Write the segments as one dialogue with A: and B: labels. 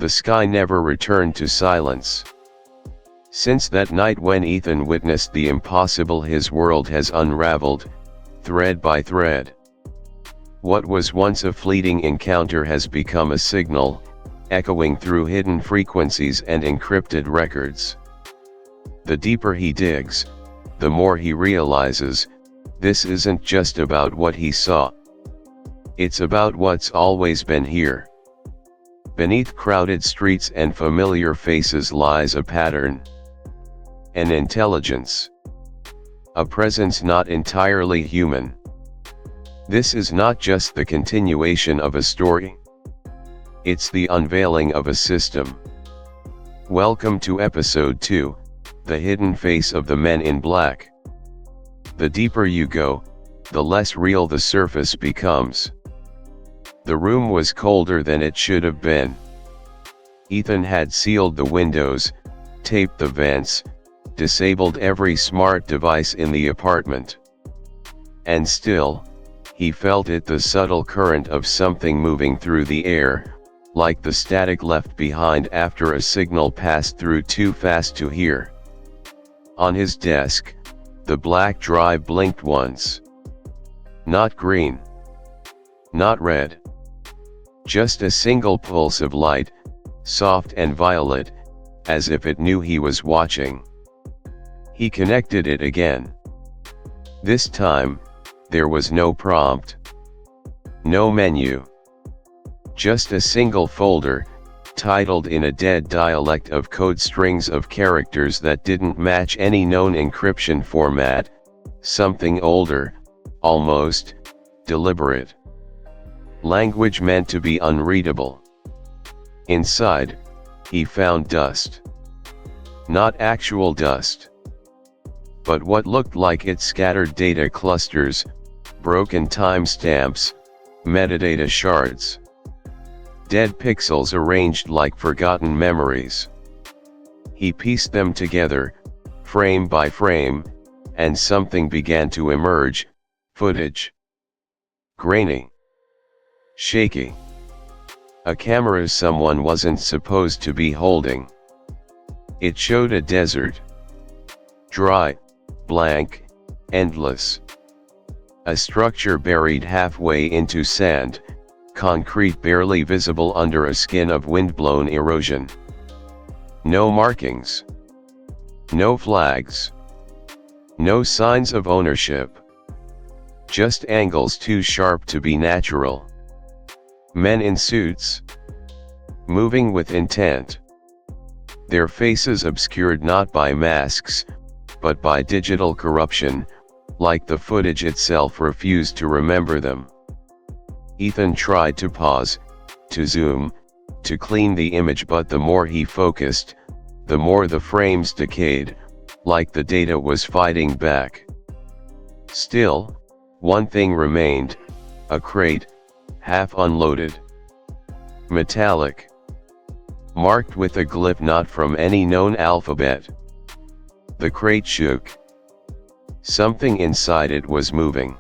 A: The sky never returned to silence. Since that night when Ethan witnessed the impossible, his world has unraveled, thread by thread. What was once a fleeting encounter has become a signal, echoing through hidden frequencies and encrypted records. The deeper he digs, the more he realizes, this isn't just about what he saw. It's about what's always been here. Beneath crowded streets and familiar faces lies a pattern. An intelligence. A presence not entirely human. This is not just the continuation of a story. It's the unveiling of a system. Welcome to Episode 2, The Hidden Face of the Men in Black. The deeper you go, the less real the surface becomes. The room was colder than it should have been. Ethan had sealed the windows, taped the vents, disabled every smart device in the apartment. And still, he felt it, the subtle current of something moving through the air, like the static left behind after a signal passed through too fast to hear. On his desk, the black drive blinked once. Not green. Not red. Just a single pulse of light, soft and violet, as if it knew he was watching. He connected it again. This time, there was no prompt. No menu. Just a single folder, titled in a dead dialect of code strings of characters that didn't match any known encryption format, something older, almost deliberate. Language meant to be unreadable. Inside, he found dust. Not actual dust, but what looked like it: scattered data clusters, broken timestamps, metadata shards. Dead pixels arranged like forgotten memories. He pieced them together, frame by frame, and something began to emerge: footage. Grainy. Shaky. A camera someone wasn't supposed to be holding. It showed a desert. Dry, blank, endless. A structure buried halfway into sand, concrete barely visible under a skin of windblown erosion. No markings. No flags. No signs of ownership. Just angles too sharp to be natural. Men in suits. Moving with intent. Their faces obscured not by masks, but by digital corruption, like the footage itself refused to remember them. Ethan tried to pause, to zoom, to clean the image, but the more he focused, the more the frames decayed, like the data was fighting back. Still, one thing remained: a crate, half unloaded. Metallic. Marked with a glyph not from any known alphabet. The crate shook. Something inside it was moving.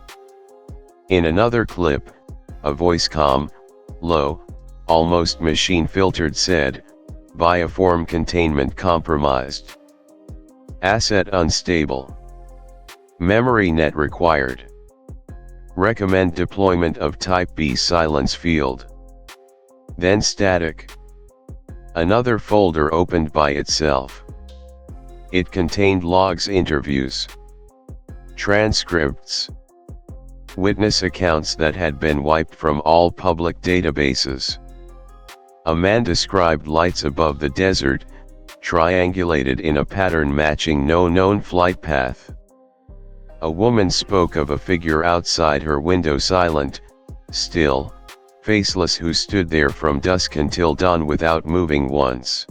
A: In another clip, a voice, calm, low, almost machine-filtered, said, "Bioform containment compromised. Asset unstable. Memory net required. Recommend deployment of Type B silence field." Then static. Another folder opened by itself. It contained logs, interviews, transcripts, witness accounts that had been wiped from all public databases. A man described lights above the desert, triangulated in a pattern matching no known flight path. A woman spoke of a figure outside her window, silent, still, faceless, who stood there from dusk until dawn without moving once.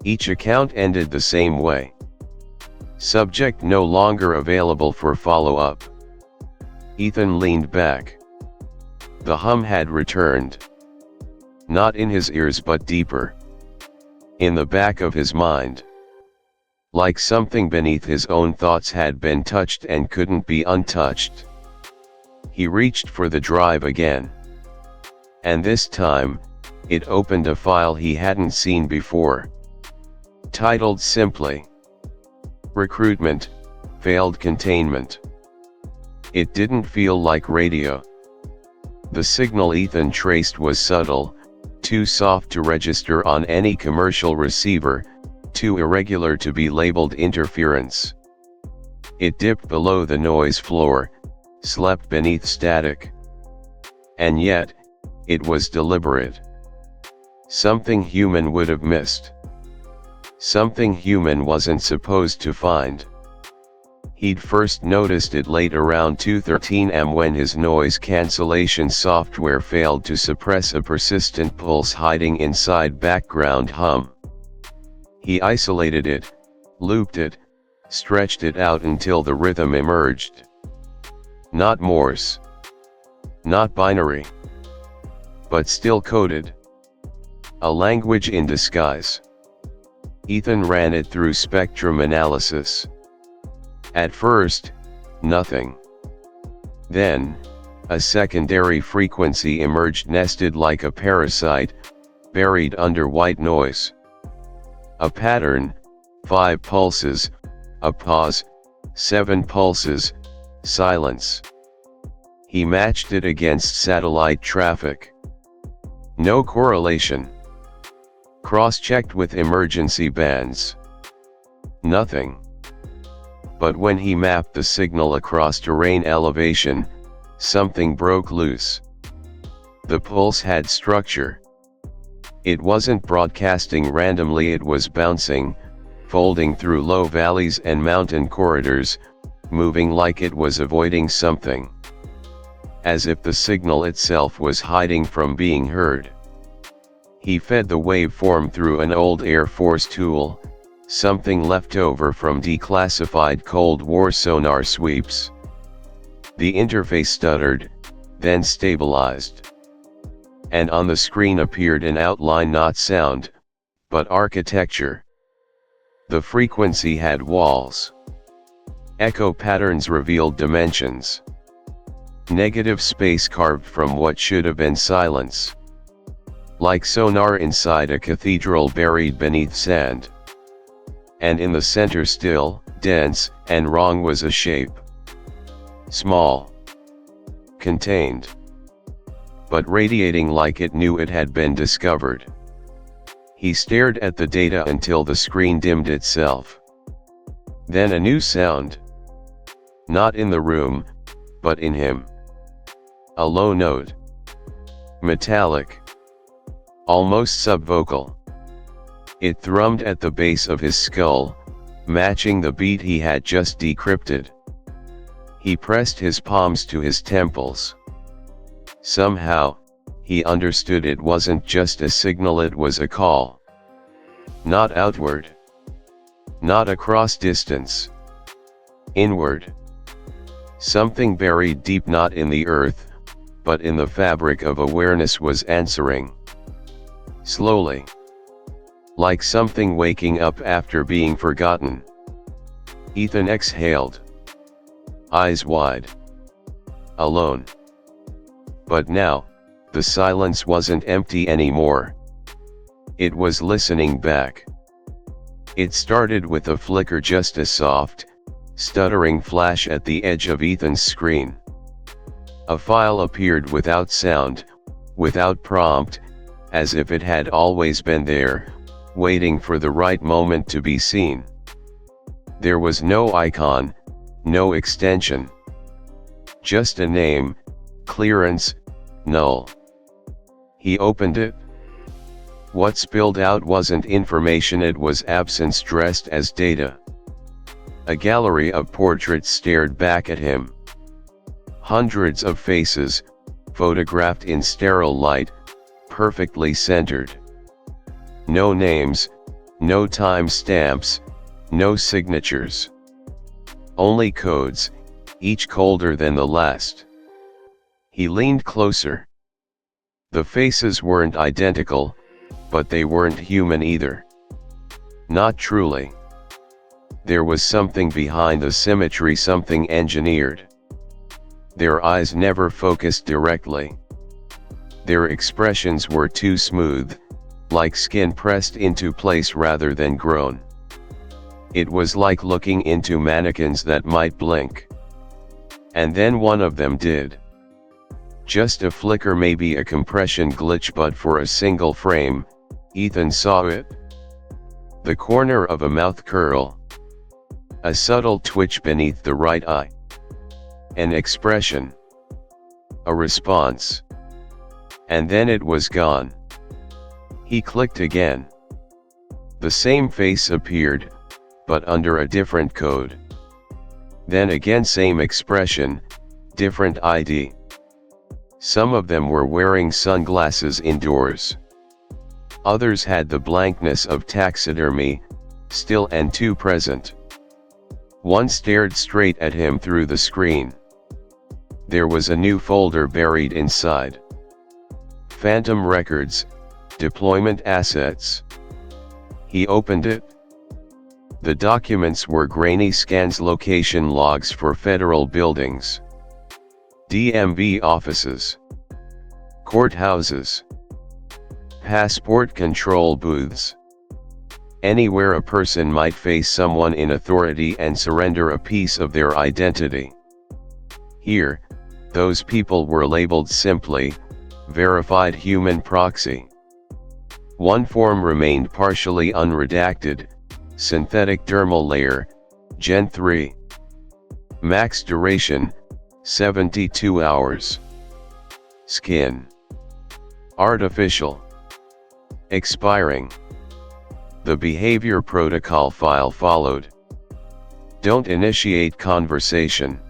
A: Each account ended the same way. Subject no longer available for follow-up. Ethan leaned back. The hum had returned. Not in his ears but deeper. In the back of his mind. Like something beneath his own thoughts had been touched and couldn't be untouched. He reached for the drive again. And this time, it opened a file he hadn't seen before. Titled simply, "Recruitment, Failed Containment." It didn't feel like radio. The signal Ethan traced was subtle, too soft to register on any commercial receiver, too irregular to be labeled interference. It dipped below the noise floor, slept beneath static. And yet, it was deliberate. Something human would have missed. Something human wasn't supposed to find. He'd first noticed it late around 2:13 am when his noise cancellation software failed to suppress a persistent pulse hiding inside background hum. He isolated it, looped it, stretched it out until the rhythm emerged. Not Morse. Not binary. But still coded. A language in disguise. Ethan ran it through spectrum analysis. At first, nothing. Then, a secondary frequency emerged nested like a parasite, buried under white noise. A pattern, 5 pulses, a pause, 7 pulses, silence. He matched it against satellite traffic. No correlation. Cross-checked with emergency bands. Nothing. But when he mapped the signal across terrain elevation, something broke loose. The pulse had structure. It wasn't broadcasting randomly, it was bouncing, folding through low valleys and mountain corridors, moving like it was avoiding something. As if the signal itself was hiding from being heard. He fed the waveform through an old Air Force tool, something left over from declassified Cold War sonar sweeps. The interface stuttered, then stabilized. And on the screen appeared an outline, not sound, but architecture. The frequency had walls. Echo patterns revealed dimensions. Negative space carved from what should have been silence. Like sonar inside a cathedral buried beneath sand. And in the center, still, dense, and wrong, was a shape. Small. Contained. But radiating like it knew it had been discovered. He stared at the data until the screen dimmed itself. Then a new sound. Not in the room, but in him. A low note. Metallic. Almost subvocal. It thrummed at the base of his skull, matching the beat he had just decrypted. He pressed his palms to his temples. Somehow, he understood it wasn't just a signal, it was a call. Not outward. Not across distance. Inward. Something buried deep, not in the earth, but in the fabric of awareness, was answering. Slowly. Like something waking up after being forgotten. Ethan exhaled. Eyes wide. Alone. But now, the silence wasn't empty anymore. It was listening back. It started with a flicker, just a soft, stuttering flash at the edge of Ethan's screen. A file appeared without sound, without prompt, as if it had always been there, waiting for the right moment to be seen. There was no icon, no extension. Just a name, clearance, null. He opened it. What spilled out wasn't information, it was absence dressed as data. A gallery of portraits stared back at him. Hundreds of faces, photographed in sterile light, perfectly centered. No names, no time stamps, no signatures. Only codes, each colder than the last. He leaned closer. The faces weren't identical, but they weren't human either. Not truly. There was something behind the symmetry, something engineered. Their eyes never focused directly. Their expressions were too smooth, like skin pressed into place rather than grown. It was like looking into mannequins that might blink. And then one of them did. Just a flicker, maybe a compression glitch, but for a single frame, Ethan saw it. The corner of a mouth curl. A subtle twitch beneath the right eye. An expression. A response. And then it was gone. He clicked again. The same face appeared, but under a different code. Then again, same expression, different ID. Some of them were wearing sunglasses indoors. Others had the blankness of taxidermy, still and too present. One stared straight at him through the screen. There was a new folder buried inside. Phantom records, deployment assets. He opened it. The documents were grainy scans, location logs for federal buildings, DMV offices, courthouses, passport control booths. Anywhere a person might face someone in authority and surrender a piece of their identity. Here, those people were labeled simply, verified human proxy. One form remained partially unredacted, synthetic dermal layer, Gen 3. Max duration, 72 hours. Skin. Artificial. Expiring. The behavior protocol file followed. Don't initiate conversation.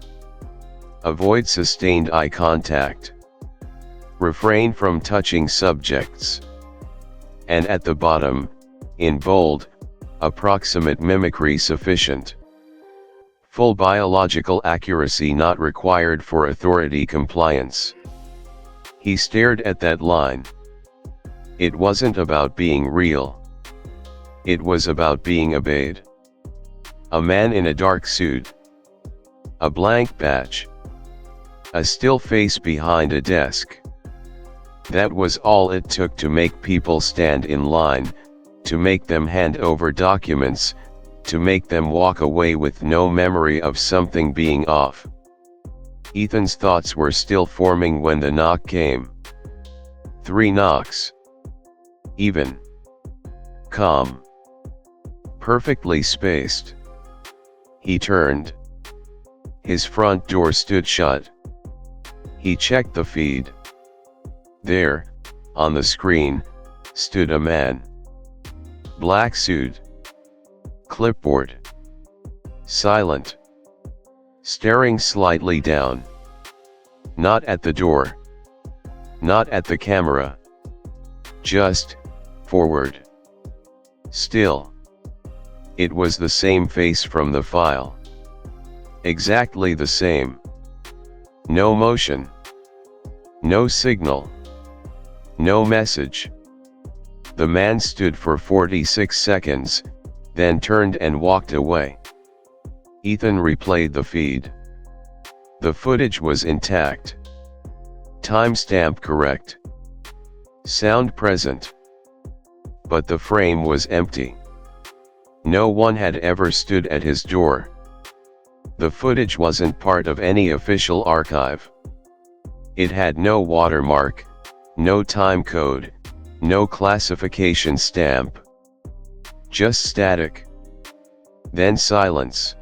A: Avoid sustained eye contact. Refrain from touching subjects. And at the bottom, in bold, approximate mimicry sufficient. Full biological accuracy not required for authority compliance. He stared at that line. It wasn't about being real. It was about being obeyed. A man in a dark suit. A blank badge. A still face behind a desk. That was all it took to make people stand in line, to make them hand over documents, to make them walk away with no memory of something being off. Ethan's thoughts were still forming when the knock came. 3 knocks. Even. Calm. Perfectly spaced. He turned. His front door stood shut. He checked the feed. There, on the screen, stood a man. Black suit. Clipboard. Silent. Staring slightly down. Not at the door. Not at the camera. Just, forward. Still. It was the same face from the file. Exactly the same. No motion. No signal. No message. The man stood for 46 seconds, then turned and walked away. Ethan replayed the feed. The footage was intact. Timestamp correct. Sound present. But the frame was empty. No one had ever stood at his door. The footage wasn't part of any official archive. It had no watermark, no time code, no classification stamp. Just static. Then silence.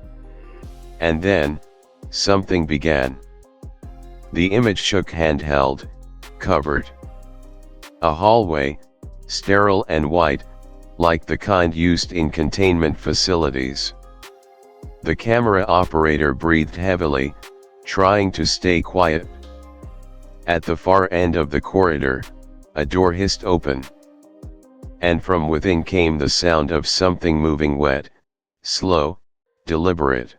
A: And then, something began. The image shook handheld, covered. A hallway, sterile and white, like the kind used in containment facilities. The camera operator breathed heavily, trying to stay quiet. At the far end of the corridor, a door hissed open. And from within came the sound of something moving, wet, slow, deliberate.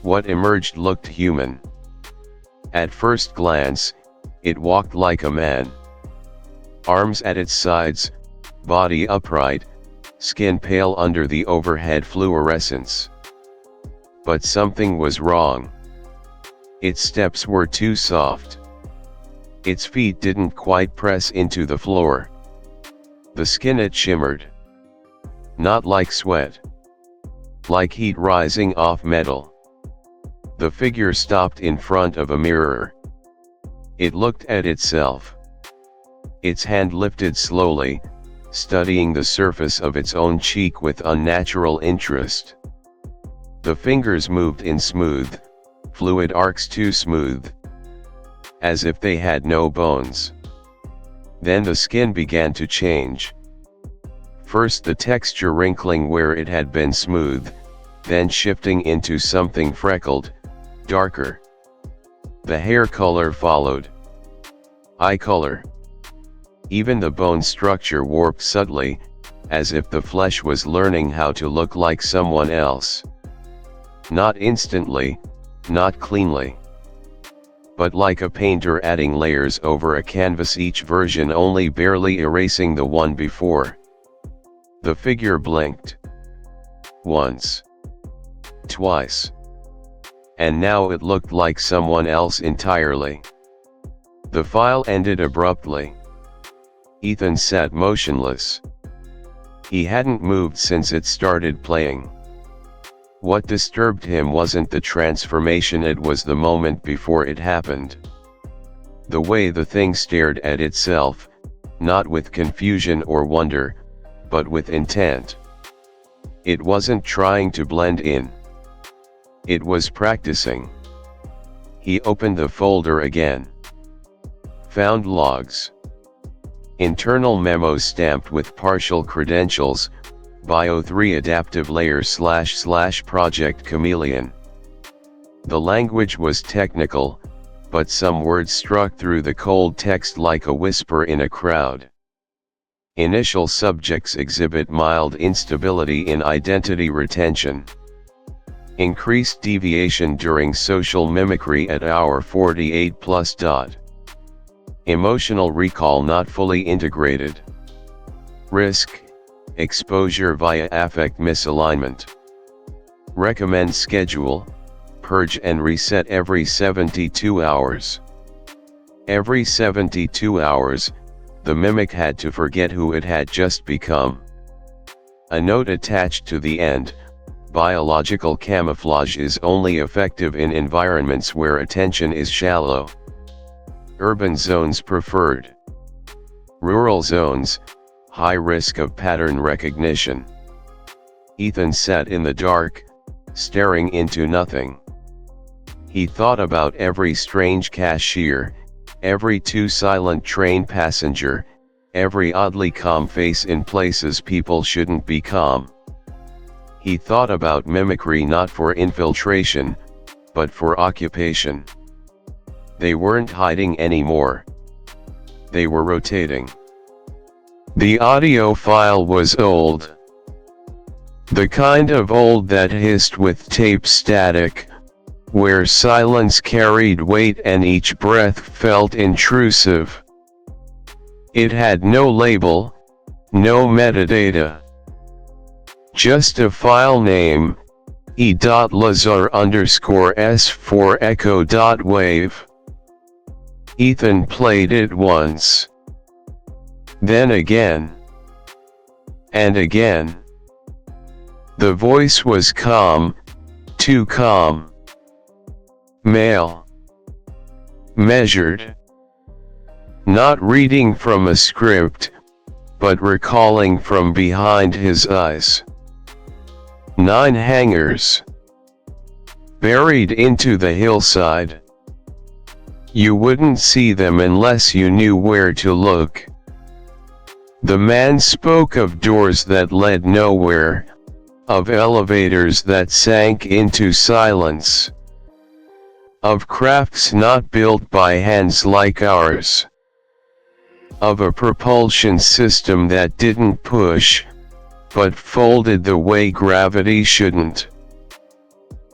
A: What emerged looked human. At first glance, it walked like a man. Arms at its sides, body upright, skin pale under the overhead fluorescence. But something was wrong. Its steps were too soft. Its feet didn't quite press into the floor. The skin, it shimmered. Not like sweat. Like heat rising off metal. The figure stopped in front of a mirror. It looked at itself. Its hand lifted slowly, studying the surface of its own cheek with unnatural interest. The fingers moved in smooth, fluid arcs, too smooth, as if they had no bones. Then the skin began to change. First the texture wrinkling where it had been smooth, then shifting into something freckled, darker. The hair color followed. Eye color. Even the bone structure warped subtly, as if the flesh was learning how to look like someone else. Not instantly, not cleanly. But like a painter adding layers over a canvas, each version only barely erasing the one before. The figure blinked. Once. Twice. And now it looked like someone else entirely. The file ended abruptly. Ethan sat motionless. He hadn't moved since it started playing. What disturbed him wasn't the transformation, it was the moment before it happened. The way the thing stared at itself, not with confusion or wonder, but with intent. It wasn't trying to blend in. It was practicing. He opened the folder again. Found logs. Internal memos stamped with partial credentials, Bio 3 adaptive layer / project chameleon. The language was technical, but some words struck through the cold text like a whisper in a crowd. Initial subjects exhibit mild instability in identity retention. Increased deviation during social mimicry at hour 48+. Emotional recall not fully integrated. Risk. Exposure via affect misalignment. Recommend schedule, purge and reset every 72 hours. Every 72 hours, the mimic had to forget who it had just become. A note attached to the end: biological camouflage is only effective in environments where attention is shallow. Urban zones preferred. Rural zones, high risk of pattern recognition. Ethan sat in the dark, staring into nothing. He thought about every strange cashier, every too silent train passenger, every oddly calm face in places people shouldn't be calm. He thought about mimicry not for infiltration, but for occupation. They weren't hiding anymore. They were rotating. The audio file was old. The kind of old that hissed with tape static, where silence carried weight and each breath felt intrusive. It had no label, no metadata. Just a file name, e.lazar_s4echo.wave. Ethan played it once. Then again. And again. The voice was calm, too calm. Male. Measured. Not reading from a script, but recalling from behind his eyes. 9 hangers. Buried into the hillside. You wouldn't see them unless you knew where to look. The man spoke of doors that led nowhere, of elevators that sank into silence, of crafts not built by hands like ours, of a propulsion system that didn't push, but folded the way gravity shouldn't.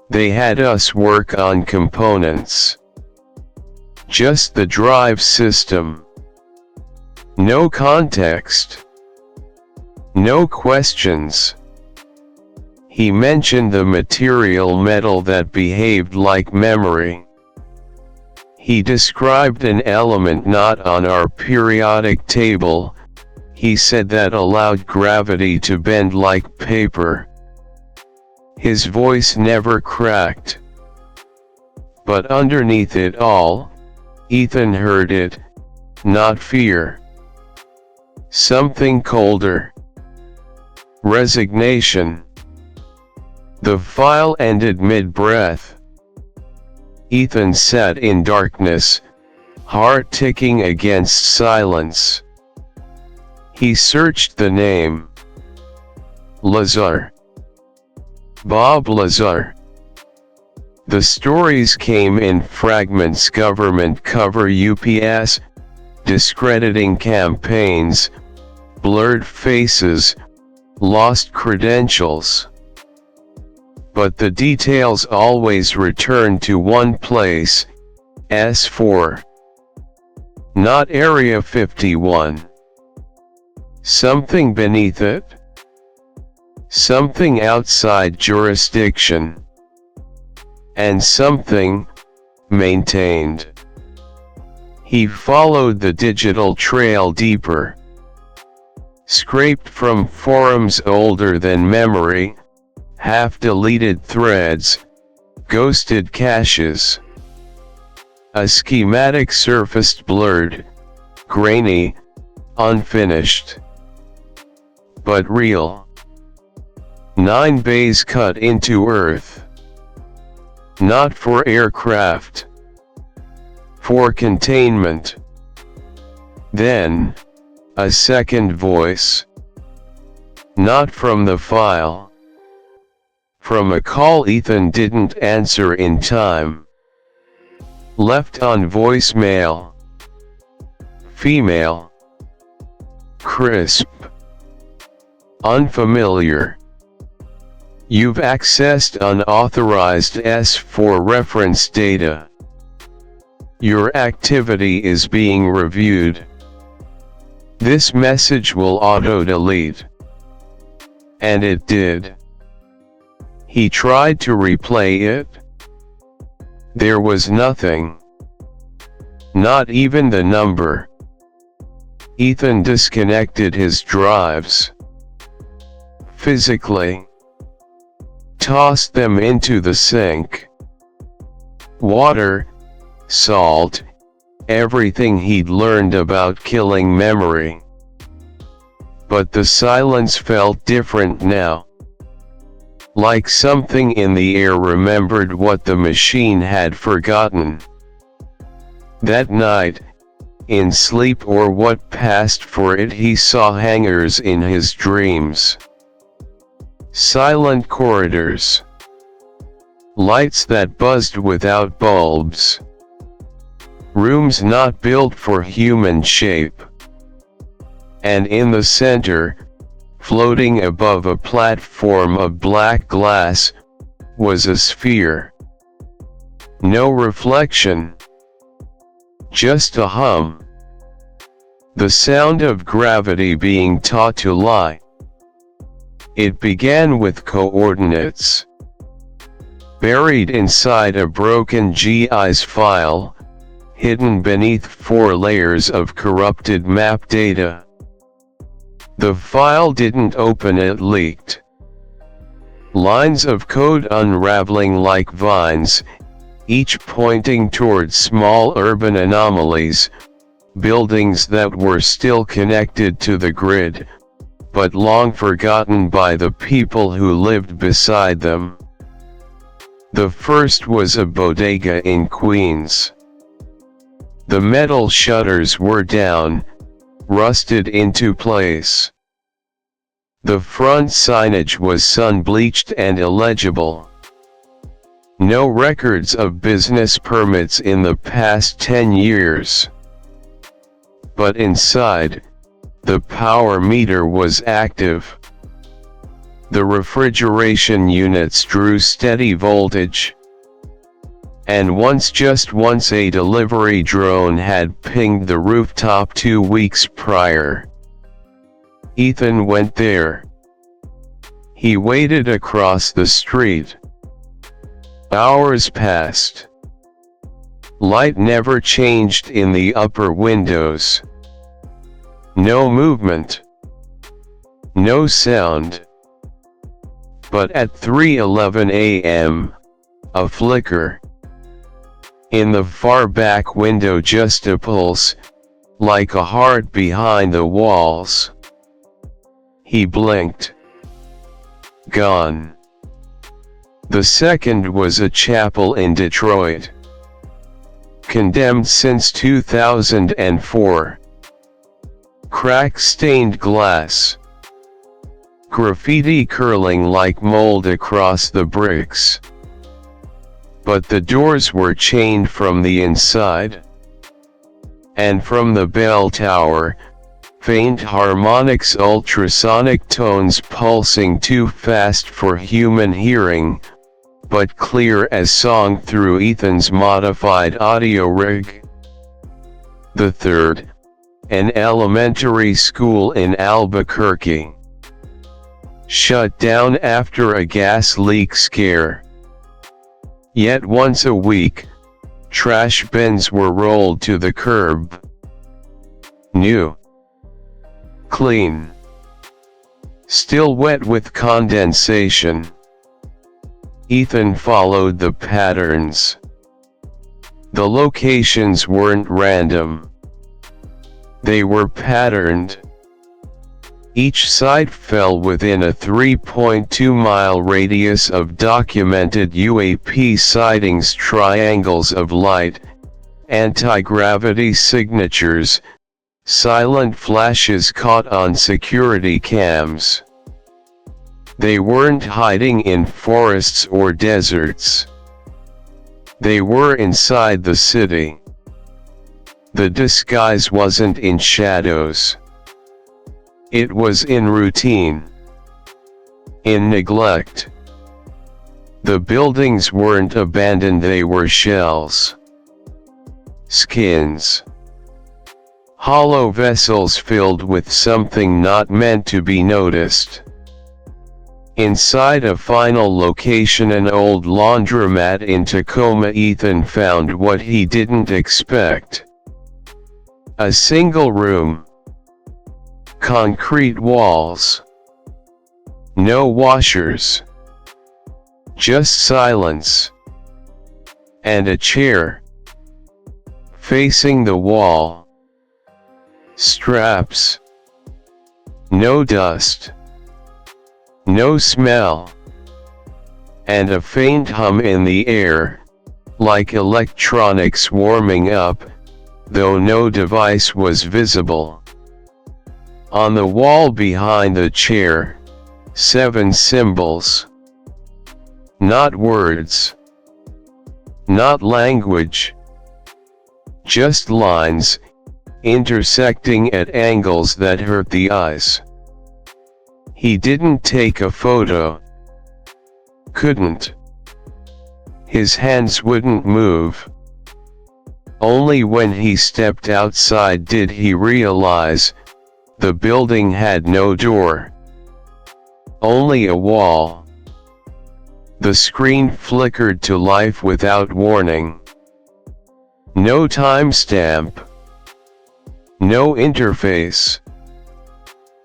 A: They had us work on components. Just the drive system. No context. No questions. He mentioned the material metal that behaved like memory. He described an element not on our periodic table. He said that allowed gravity to bend like paper. His voice never cracked. But underneath it all, Ethan heard it, not fear. Something colder. Resignation. The file ended mid-breath. Ethan sat in darkness, heart ticking against silence. He searched the name. Lazar. Bob Lazar. The stories came in fragments: government cover, UPS, discrediting campaigns, blurred faces, lost credentials. But the details always returned to one place: S4. Not Area 51. Something beneath it? Something outside jurisdiction. And something maintained. He followed the digital trail deeper. Scraped from forums older than memory, half-deleted threads, ghosted caches. A schematic surfaced, blurred, grainy, unfinished. But real. 9 bays cut into earth. Not for aircraft. For containment. Then, a second voice. Not from the file. From a call Ethan didn't answer in time. Left on voicemail. Female. Crisp. Unfamiliar. You've accessed unauthorized S4 reference data. Your activity is being reviewed. This message will auto-delete. And it did. He tried to replay it. There was nothing. Not even the number. Ethan disconnected his drives. Physically. Tossed them into the sink. Water, salt, everything he'd learned about killing memory. But the silence felt different now. Like something in the air remembered what the machine had forgotten. That night, in sleep or what passed for it, he saw hangars in his dreams. Silent corridors. Lights that buzzed without bulbs. Rooms not built for human shape. And in the center, floating above a platform of black glass, was a sphere. No reflection. Just a hum. The sound of gravity being taught to lie. It began with coordinates. Buried inside a broken GIS file, hidden beneath 4 layers of corrupted map data. The file didn't open, it leaked. Lines of code unraveling like vines, each pointing toward small urban anomalies, buildings that were still connected to the grid, but long forgotten by the people who lived beside them. The first was a bodega in Queens. The metal shutters were down, rusted into place. The front signage was sun-bleached and illegible. No records of business permits in the past 10 years. But inside, the power meter was active. The refrigeration units drew steady voltage. And just once a delivery drone had pinged the rooftop 2 weeks prior. Ethan went there. He waited across the street. Hours passed. Light never changed in the upper windows. No movement. No sound. But at 3:11 a.m., a flicker. In the far back window, just a pulse, like a heart behind the walls. He blinked. Gone. The second was a chapel in Detroit. Condemned since 2004. Crack-stained glass. Graffiti curling like mold across the bricks. But the doors were chained from the inside. And from the bell tower, faint harmonics, ultrasonic tones pulsing too fast for human hearing, but clear as song through Ethan's modified audio rig. The third, an elementary school in Albuquerque. Shut down after a gas leak scare. Yet once a week, trash bins were rolled to the curb. New. Clean. Still wet with condensation. Ethan followed the patterns. The locations weren't random. They were patterned. Each site fell within a 3.2-mile radius of documented UAP sightings, triangles of light, anti-gravity signatures, silent flashes caught on security cams. They weren't hiding in forests or deserts. They were inside the city. The disguise wasn't in shadows. It was in routine. In neglect. The buildings weren't abandoned, they were shells. Skins. Hollow vessels filled with something not meant to be noticed. Inside a final location, an old laundromat in Tacoma, Ethan found what he didn't expect. A single room. Concrete walls. No washers. Just silence. And a chair. Facing the wall. Straps. No dust. No smell. And a faint hum in the air, like electronics warming up, though no device was visible. On the wall behind the chair, 7 symbols. Not words. Not language. Just lines, intersecting at angles that hurt the eyes. He didn't take a photo. Couldn't. His hands wouldn't move. Only when he stepped outside did he realize the building had no door. Only a wall. The screen flickered to life without warning. No timestamp. No interface.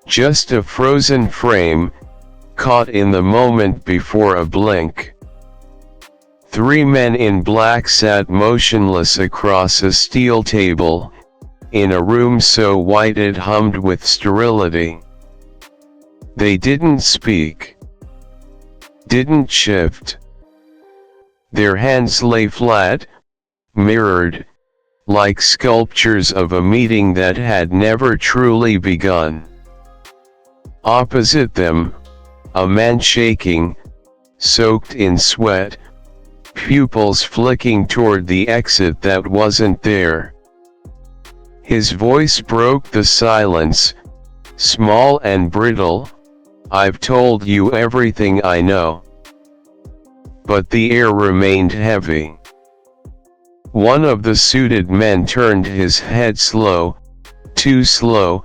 A: Just a frozen frame, caught in the moment before a blink. 3 men in black sat motionless across a steel table, in a room so white it hummed with sterility. They didn't speak. Didn't shift. Their hands lay flat, mirrored, like sculptures of a meeting that had never truly begun. Opposite them, a man shaking, soaked in sweat, pupils flicking toward the exit that wasn't there. His voice broke the silence, small and brittle, "I've told you everything I know." But the air remained heavy. One of the suited men turned his head slow, too slow,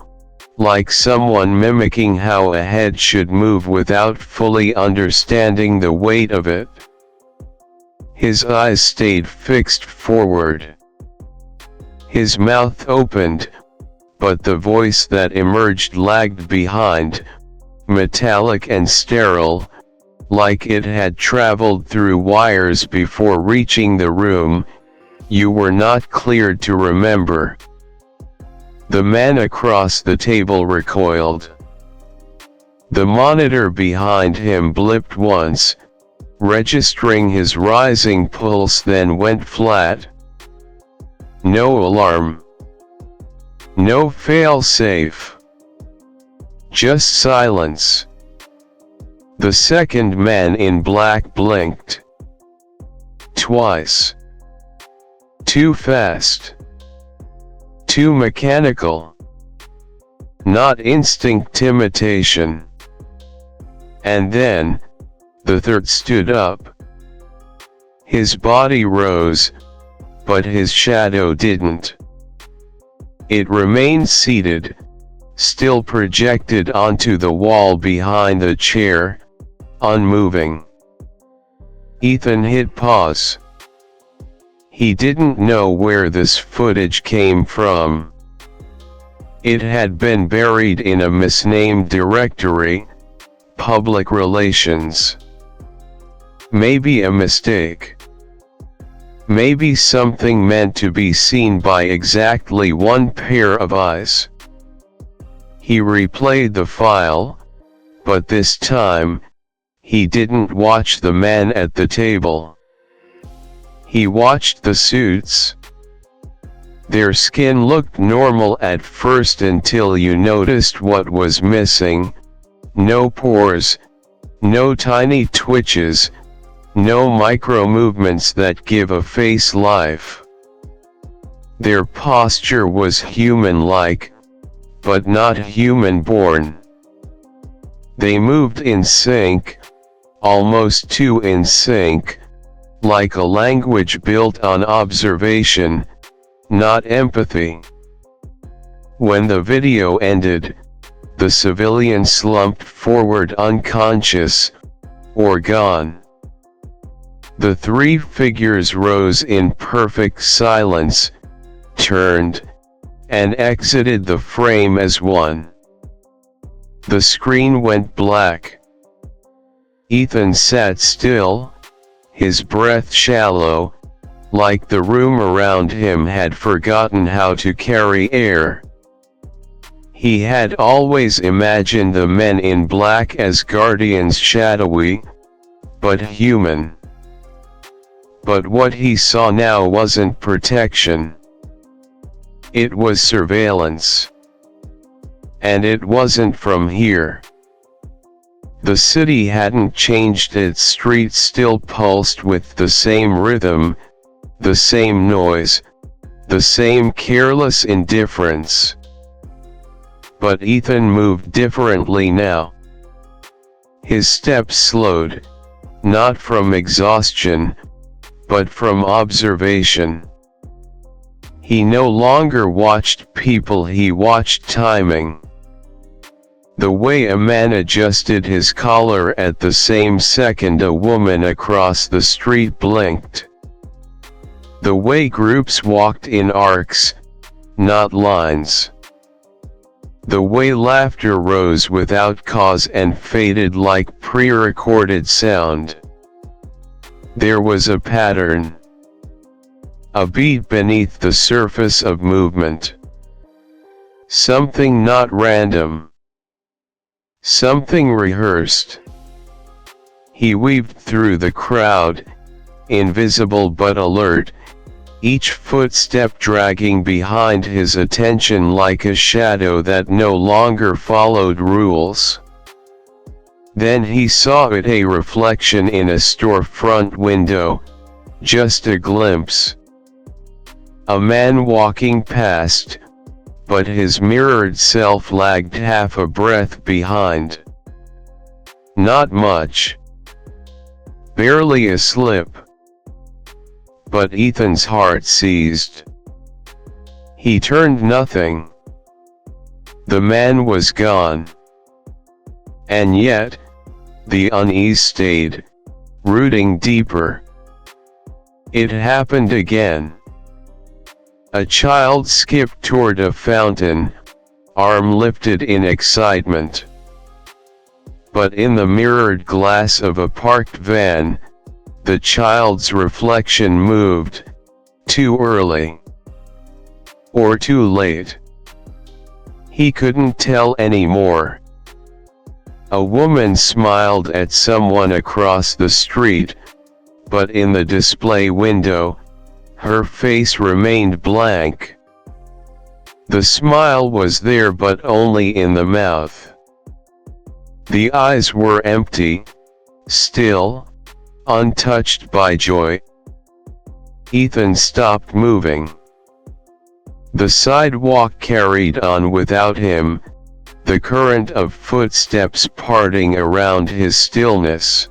A: like someone mimicking how a head should move without fully understanding the weight of it. His eyes stayed fixed forward. His mouth opened, but the voice that emerged lagged behind, metallic and sterile, like it had traveled through wires before reaching the room. "You were not cleared to remember." The man across the table recoiled. The monitor behind him blipped once, registering his rising pulse, then went flat. No alarm. No fail-safe. Just silence. The second man in black blinked. Twice. Too fast. Too mechanical. Not instinct imitation. And then, the third stood up. His body rose, but his shadow didn't. It remained seated, still projected onto the wall behind the chair, unmoving. Ethan hit pause. He didn't know where this footage came from. It had been buried in a misnamed directory, public relations. Maybe a mistake. Maybe something meant to be seen by exactly one pair of eyes. He replayed the file, but this time, he didn't watch the man at the table. He watched the suits. Their skin looked normal at first until you noticed what was missing. No pores, no tiny twitches, no micro movements that give a face life. Their posture was human-like, but not human-born. They moved in sync, almost too in sync, like a language built on observation, not empathy. When the video ended, the civilian slumped forward unconscious, or gone. The three figures rose in perfect silence, turned, and exited the frame as one. The screen went black. Ethan sat still, his breath shallow, like the room around him had forgotten how to carry air. He had always imagined the men in black as guardians, shadowy, but human. But what he saw now wasn't protection. It was surveillance. And it wasn't from here. The city hadn't changed, its streets still pulsed with the same rhythm, the same noise, the same careless indifference. But Ethan moved differently now. His steps slowed, not from exhaustion, but from observation. He no longer watched people, he watched timing. The way a man adjusted his collar at the same second a woman across the street blinked. The way groups walked in arcs, not lines. The way laughter rose without cause and faded like pre-recorded sound. There was a pattern. A beat beneath the surface of movement. Something not random. Something rehearsed. He weaved through the crowd, invisible but alert, each footstep dragging behind his attention like a shadow that no longer followed rules. Then he saw it, a reflection in a storefront window, just a glimpse. A man walking past, but his mirrored self lagged half a breath behind. Not much. Barely a slip. But Ethan's heart seized. He turned nothing. The man was gone. And yet, the unease stayed, rooting deeper. It happened again. A child skipped toward a fountain, arm lifted in excitement. But in the mirrored glass of a parked van, the child's reflection moved, too early. Or too late. He couldn't tell anymore. A woman smiled at someone across the street, but in the display window, her face remained blank. The smile was there but only in the mouth. The eyes were empty, still, untouched by joy. Ethan stopped moving. The sidewalk carried on without him, the current of footsteps parting around his stillness.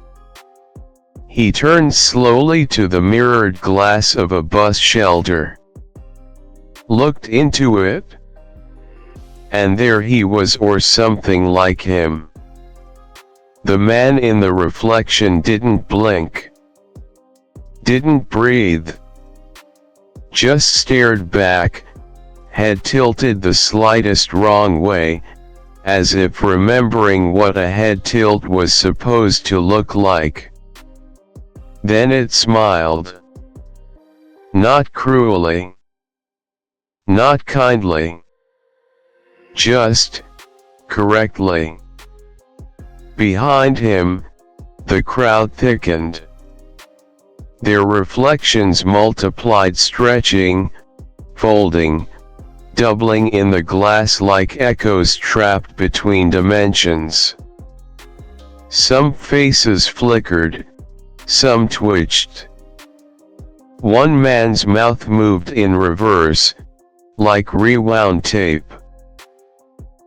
A: He turned slowly to the mirrored glass of a bus shelter. Looked into it. And there he was, or something like him. The man in the reflection didn't blink. Didn't breathe. Just stared back, head tilted the slightest wrong way, as if remembering what a head tilt was supposed to look like. Then it smiled. Not cruelly. Not kindly. Just, correctly. Behind him, the crowd thickened. Their reflections multiplied, stretching, folding, doubling in the glass like echoes trapped between dimensions. Some faces flickered, some twitched. One man's mouth moved in reverse, like rewound tape.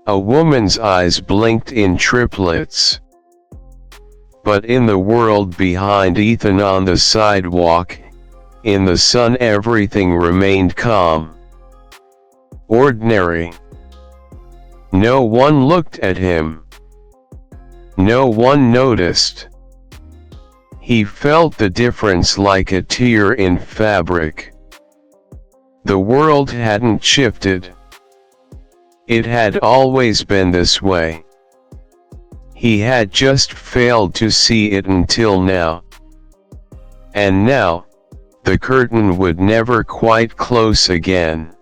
A: A woman's eyes blinked in triplets. But in the world behind Ethan on the sidewalk, in the sun, everything remained calm. Ordinary. No one looked at him. No one noticed. He felt the difference like a tear in fabric. The world hadn't shifted. It had always been this way. He had just failed to see it until now. And now, the curtain would never quite close again.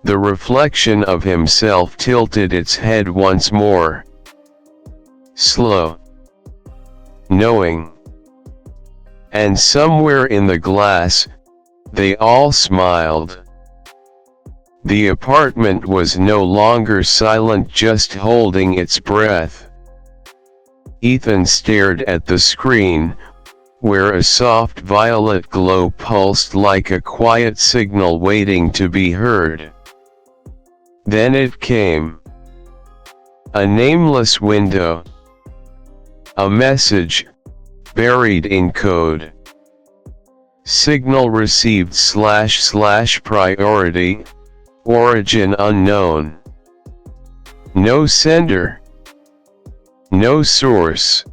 A: The reflection of himself tilted its head once more. Slow. Knowing. And somewhere in the glass, they all smiled. The apartment was no longer silent, just holding its breath. Ethan stared at the screen, where a soft violet glow pulsed like a quiet signal waiting to be heard. Then it came. A nameless window. A message, buried in code. Signal received / priority, origin unknown. No sender. No source.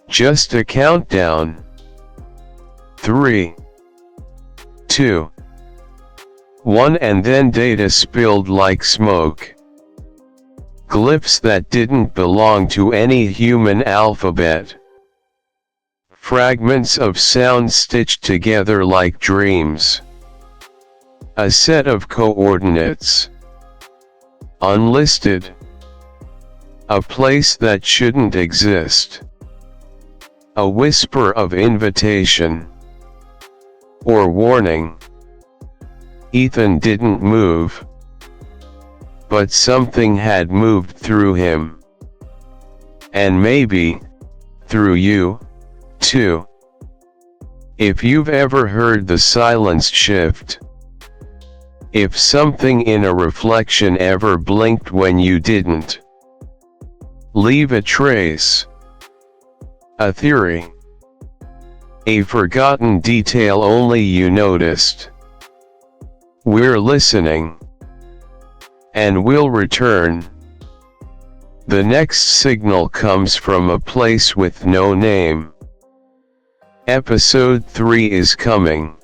A: Just a countdown. 3, 2, 1, and then data spilled like smoke. Glyphs that didn't belong to any human alphabet. Fragments of sound stitched together like dreams. A set of coordinates. Unlisted. A place that shouldn't exist. A whisper of invitation. Or warning. Ethan didn't move. But something had moved through him. And maybe, through you, too. If you've ever heard the silence shift. If something in a reflection ever blinked when you didn't. Leave a trace. A theory. A forgotten detail only you noticed. We're listening. And we'll return. The next signal comes from a place with no name. Episode 3 is coming.